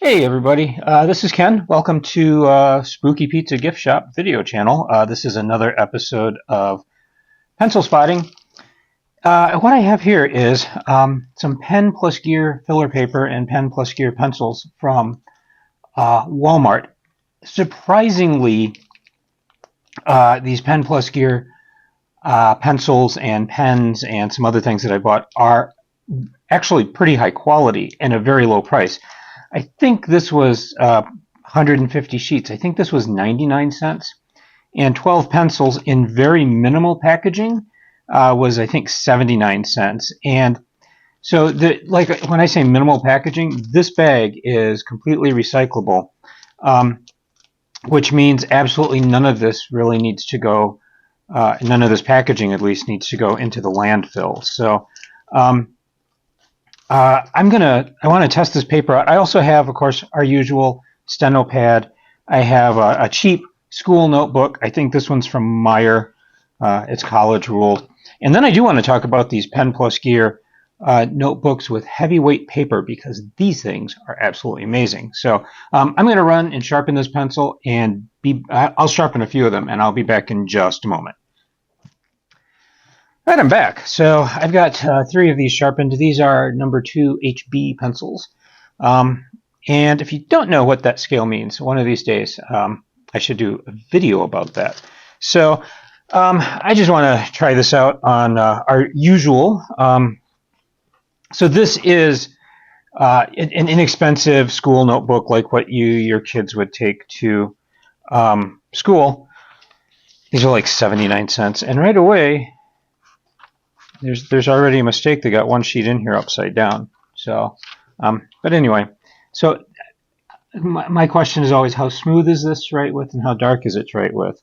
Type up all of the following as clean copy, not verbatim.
Hey everybody, this is Ken. Welcome to Spooky Pizza Gift Shop video channel. This is another episode of pencil spotting. What I have here is some Pen+gear filler paper and Pen+gear pencils from Walmart. Surprisingly, these Pen+gear pencils and pens and some other things that I bought are actually pretty high quality and a very low price. I think this was 150 sheets. I think this was 99 cents. And 12 pencils in very minimal packaging was, I think, 79 cents. And so, like when I say minimal packaging, this bag is completely recyclable, which means absolutely none of this really needs to go, none of this packaging at least needs to go into the landfill. So, I want to test this paper out. I also have, of course, our usual steno pad. I have a cheap school notebook. I think this one's from Meyer. It's college ruled. And then I do want to talk about these Pen+gear notebooks with heavyweight paper because these things are absolutely amazing. So I'm going to run and sharpen this pencil, and I'll sharpen a few of them, and I'll be back in just a moment. All right, I'm back. So I've got 3 of these sharpened. These are number 2 HB pencils. And if you don't know what that scale means, one of these days I should do a video about that. So I just want to try this out on our usual. So this is an inexpensive school notebook like what your kids would take to school. These are like 79 cents. And right away, there's already a mistake. They got one sheet in here upside down. So, but anyway, so my question is always, how smooth is this to write with, and how dark is it to write with?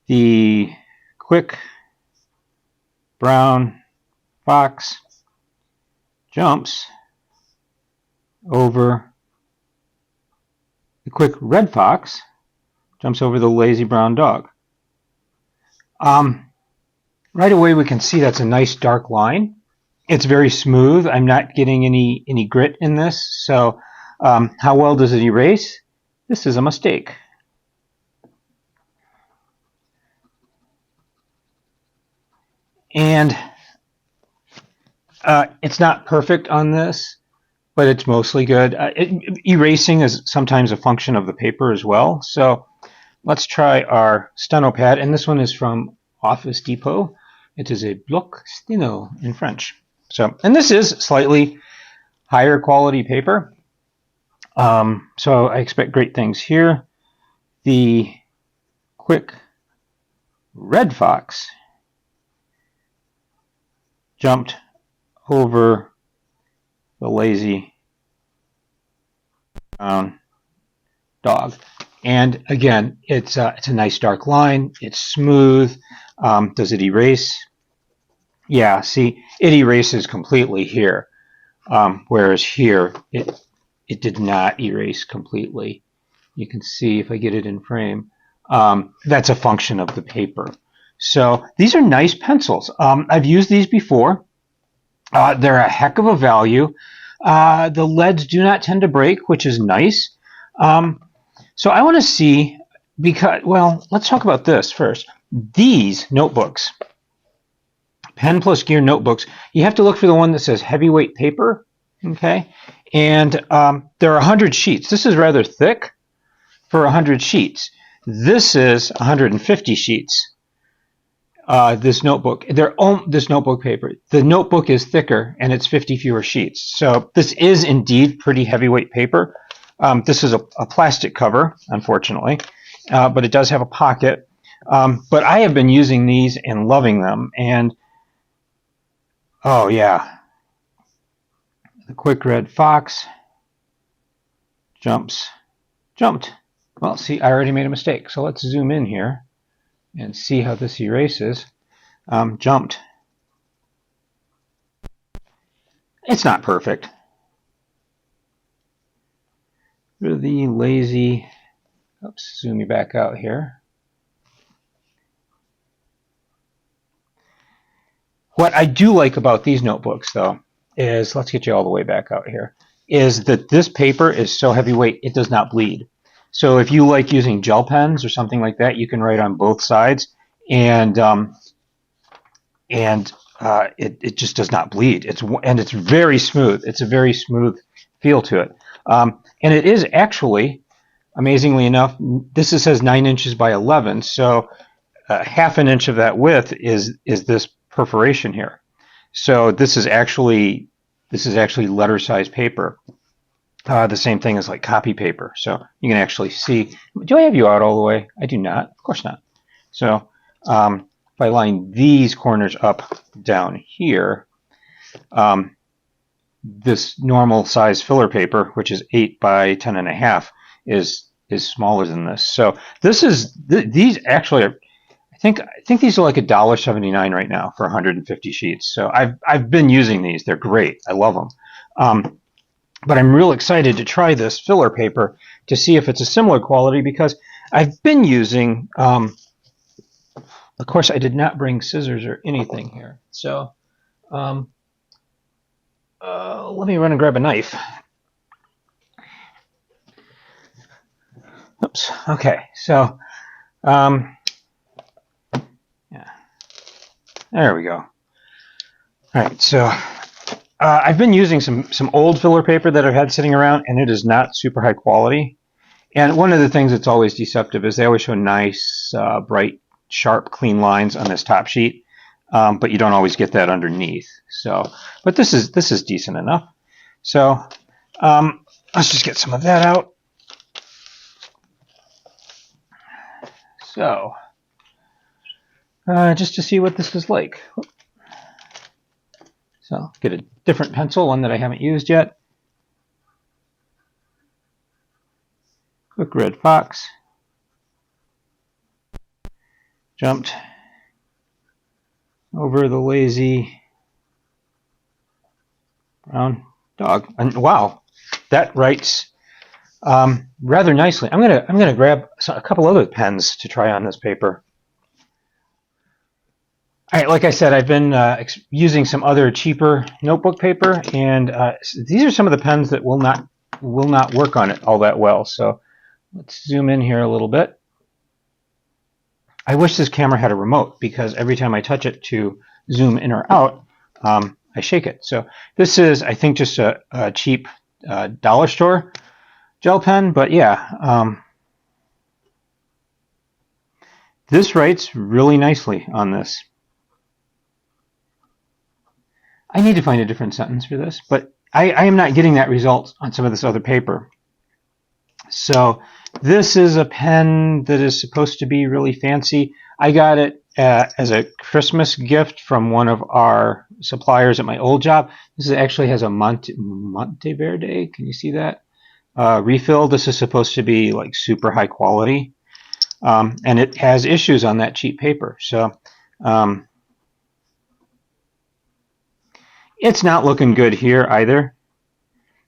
The quick brown fox jumps over the quick red fox jumps over the lazy brown dog. Right away we can see that's a nice dark line. It's very smooth. I'm not getting any grit in this. So how well does it erase? This is a mistake. And it's not perfect on this, but it's mostly good. Erasing is sometimes a function of the paper as well. So let's try our steno pad, and this one is from Office Depot. It is a bloc steno in French. So, and this is slightly higher quality paper. So I expect great things here. The quick red fox jumped over the lazy brown dog. And again, it's a nice dark line. It's smooth. Does it erase? Yeah, see, it erases completely here, whereas here it did not erase completely. You can see if I get it in frame. That's a function of the paper. So these are nice pencils. I've used these before. They're a heck of a value. The leads do not tend to break, which is nice. So I want to see, because, well, let's talk about this first. These notebooks, Pen+gear notebooks, you have to look for the one that says heavyweight paper, okay? And there are 100 sheets. This is rather thick for 100 sheets. This is 150 sheets. This notebook, this notebook paper. The notebook is thicker and it's 50 fewer sheets. So this is indeed pretty heavyweight paper. This is a plastic cover, unfortunately, but it does have a pocket. But I have been using these and loving them. And oh yeah, the quick red fox jumped. Well, see, I already made a mistake. So let's zoom in here and see how this erases. Jumped. It's not perfect. The lazy, oops, zoom me back out here. What I do like about these notebooks, though, is, let's get you all the way back out here, is that this paper is so heavyweight it does not bleed. So if you like using gel pens or something like that, you can write on both sides, and it just does not bleed. It's very smooth. It's a very smooth feel to it, and it is actually, amazingly enough, this says 9 inches by 11, so half an inch of that width is this perforation here. So this is actually letter size paper. The same thing as like copy paper. So you can actually see. Do I have you out all the way? I do not. Of course not. So if I line these corners up down here, this normal size filler paper, which is 8 by 10.5, is smaller than this. So these actually are. I think these are like $1.79 right now for 150 sheets. So I've been using these. They're great. I love them. But I'm real excited to try this filler paper to see if it's a similar quality, because I've been using. Of course, I did not bring scissors or anything here. So let me run and grab a knife. Oops. Okay. So. Yeah, there we go. All right, so I've been using some old filler paper that I've had sitting around, and it is not super high quality. And one of the things that's always deceptive is they always show nice, bright, sharp, clean lines on this top sheet, but you don't always get that underneath. So, but this is decent enough. So let's just get some of that out. So. Just to see what this is like. So get a different pencil, one that I haven't used yet. Quick Red Fox. Jumped over the lazy brown dog. And wow, that writes rather nicely. I'm gonna grab a couple other pens to try on this paper. All right, like I said, I've been using some other cheaper notebook paper, and these are some of the pens that will not work on it all that well. So let's zoom in here a little bit. I wish this camera had a remote, because every time I touch it to zoom in or out, I shake it. So this is, I think, just a cheap dollar store gel pen, but yeah, this writes really nicely on this. I need to find a different sentence for this, but I am not getting that result on some of this other paper. So this is a pen that is supposed to be really fancy. I got it as a Christmas gift from one of our suppliers at my old job. This actually has a Monteverde, can you see that? Refill. This is supposed to be like super high quality, and it has issues on that cheap paper. So it's not looking good here either.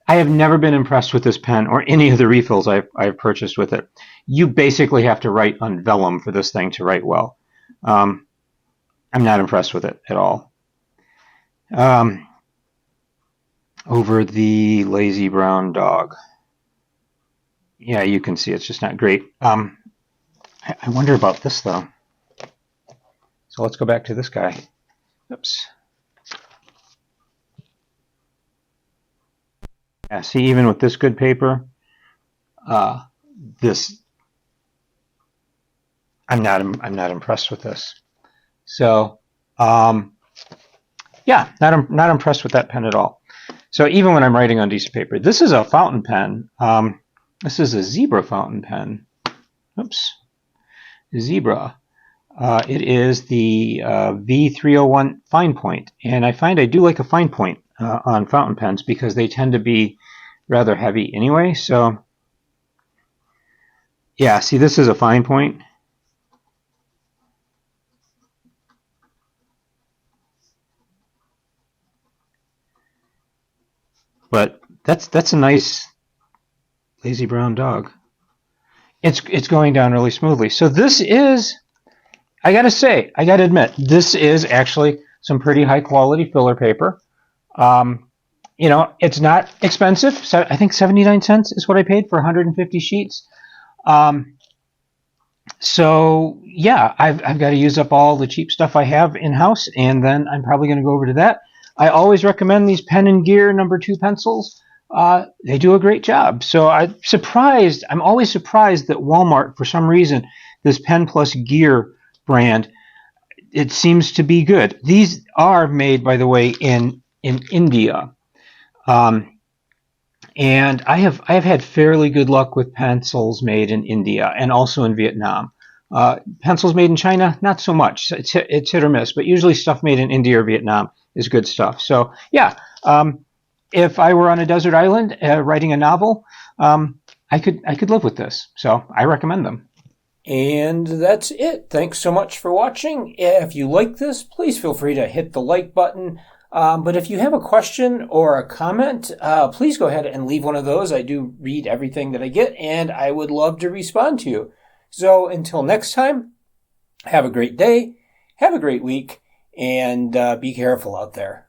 I have never been impressed with this pen or any of the refills I've purchased with it. You basically have to write on vellum for this thing to write well. I'm not impressed with it at all. Over the lazy brown dog. Yeah, you can see it's just not great. I wonder about this though. So let's go back to this guy. Oops. Yeah, see, even with this good paper, this I'm not impressed with this. So yeah, not impressed with that pen at all. So even when I'm writing on decent paper, this is a fountain pen. This is a Zebra fountain pen. Oops, Zebra. It is the V301 fine point, and I find I do like a fine point on fountain pens because they tend to be rather heavy anyway. So yeah, see, this is a fine point. But that's a nice lazy brown dog. It's going down really smoothly. So this is, I gotta admit, this is actually some pretty high quality filler paper. It's not expensive. So I think 79 cents is what I paid for 150 sheets. So yeah, I've got to use up all the cheap stuff I have in house, and then I'm probably going to go over to that. I always recommend these Pen+gear #2 pencils. They do a great job. So I'm always surprised that Walmart, for some reason, this Pen+gear brand, it seems to be good. These are made, by the way, in India. And I have had fairly good luck with pencils made in India and also in Vietnam. Pencils made in China, not so much. It's hit or miss, but usually stuff made in India or Vietnam is good stuff. So yeah, if I were on a desert island writing a novel, I could live with this. So I recommend them. And that's it. Thanks so much for watching. If you like this, please feel free to hit the like button. But if you have a question or a comment, please go ahead and leave one of those. I do read everything that I get, and I would love to respond to you. So until next time, have a great day, have a great week, and be careful out there.